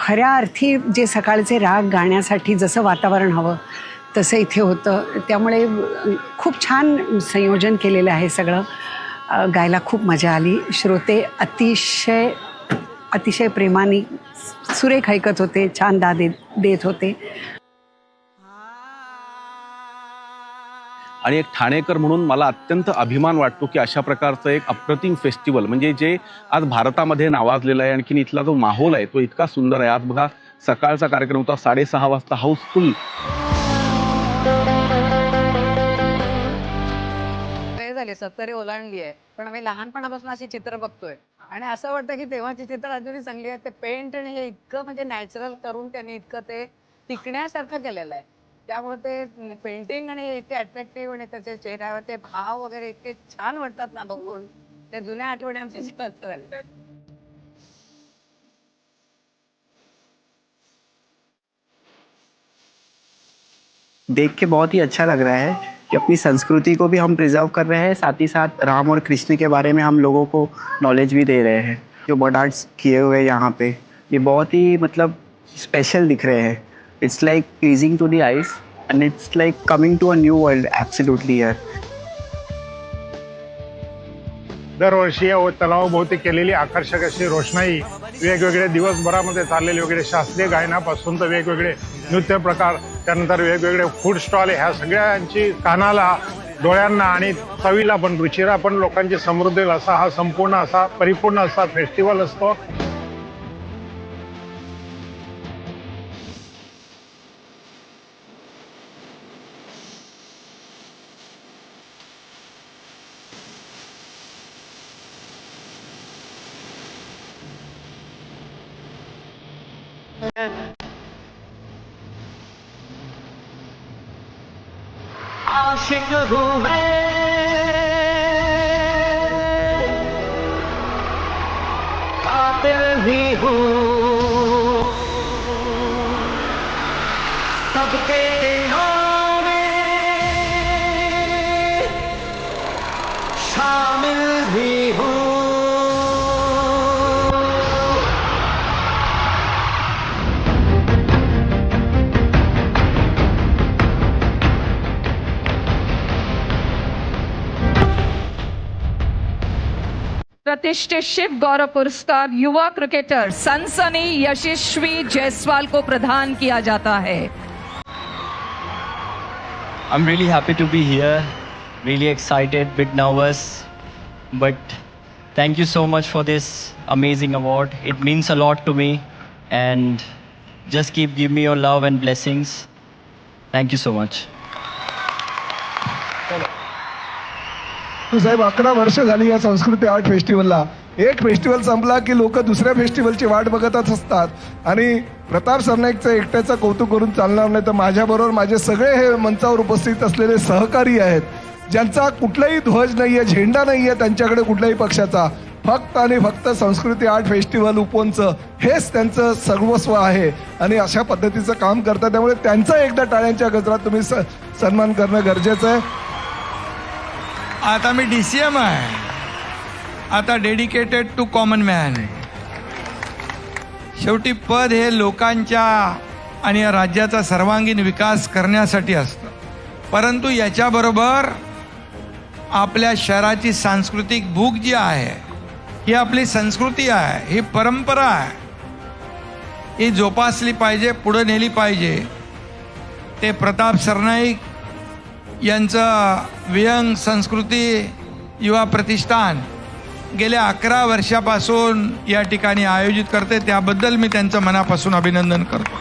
खऱ्या अर्थी जे सकाळचे राग गाण्यासाठी जसं वातावरण हवं तसं इथे होतं. त्यामुळे खूप छान संयोजन केलेलं आहे सगळं. गायला खूप मजा आली. श्रोते अतिशय प्रेमाने सुरेख ऐकत होते, छान दाद देत होते. आणि एक ठाणेकर म्हणून मला अत्यंत अभिमान वाटतो की अशा प्रकारचं एक अप्रतिम फेस्टिवल म्हणजे जे आज भारतामध्ये नावाजलेलं आहे. आणखीन इथला जो माहोल आहे तो इतका सुंदर आहे. आज बघा सकाळचा कार्यक्रम होता 6:30 वाजता हाऊसफुल. झाले 70 ओलांडली आहे, पण आम्ही लहानपणापासून अशी चित्र बघतोय आणि असं वाटतं की तेव्हाची चित्र अजूनही चांगली आहे. ते पेंट आणि हे इतकं म्हणजे नॅचरल करून त्यांनी इतकं ते टिकण्यासारखं केलेलं आहे. त्यामुळे ते पेंटिंग आणि इतके अट्रॅक्टिव्ह आणि त्याच्या चेहऱ्यावर ते भाव वगैरे इतके छान वाटतात ना बघून. त्या जुन्या आठवणी आमच्या जिवंत झाल्या. देख के बहुत ही अच्छा लग रहा है कि अपनी संस्कृति को भी हम प्रिजर्व कर रहे हैं, साथ ही साथ राम और कृष्ण के बारे में हम लोगों को नॉलेज भी दे रहे हैं. जो मड आर्ट्स किए हुए हैं यहाँ पे ये बहुत ही मतलब स्पेशल दिख रहे हैं. It's like pleasing to the eyes and it's like coming to a new world absolutely here. दरवर्षी या तलावाभोवती केलेली आकर्षक अशी रोषणाई, वेगवेगळे दिवसभरामध्ये चाललेले वेगळे शास्त्रीय गायनापासून तर वेगवेगळे नृत्य प्रकार, त्यानंतर वेगवेगळे फूड स्टॉल, ह्या सगळ्यांची कानाला, डोळ्यांना आणि चवीला पण रुचिरा पण लोकांची समृद्धी असा हा संपूर्ण असा परिपूर्ण असा फेस्टिवल असतो. आशिक हूँ मैं, कातिल भी हूँ, सबके दिलों में शामिल भी हूँ. प्रतिष्ठित शिव गौरव पुरस्कार युवा क्रिकेटर सनसनी यशस्वी जायसवाल को प्रदान किया जाता है. I'm really happy to be here, really excited, bit nervous, but thank you so much for this amazing award. It means a lot to me and just give me your love and blessings. Thank you so much. साहेब 11 वर्ष झाली या संस्कृती art फेस्टिवलला. एक festival संपला की लोक दुसऱ्या फेस्टिवलची वाट बघतच असतात आणि प्रताप सरनाईकचं एकट्याचं कौतुक करून चालणार नाही. तर माझ्याबरोबर माझे सगळे हे मंचावर उपस्थित असलेले सहकारी आहेत, ज्यांचा कुठलाही ध्वज नाहीये, झेंडा नाहीये त्यांच्याकडे कुठल्याही पक्षाचा. फक्त आणि फक्त संस्कृती आर्ट फेस्टिवल उपवनचं हेच त्यांचं सर्वस्व आहे आणि अशा पद्धतीचं काम करतात. त्यामुळे त्यांचा एकदा टाळ्यांच्या गजरात तुम्ही सन्मान करणं गरजेचं आहे. आता मी DCM आहे, आता डेडिकेटेड टू कॉमन मॅन. शेवटी पद हे लोकांच्या आणि या राज्याचा सर्वांगीण विकास करण्यासाठी असतं, परंतु याच्याबरोबर आपल्या शहराची सांस्कृतिक भूक जी आहे, ही आपली संस्कृती आहे, ही परंपरा आहे, ही जोपासली पाहिजे, पुढे नेली पाहिजे. ते प्रताप सरनाईक यांचं विहंग संस्कृती युवा प्रतिष्ठान गेल्या 11 वर्षापासून या ठिकाणी आयोजित करते, त्याबद्दल मी त्यांचं मनापासून अभिनंदन करतो.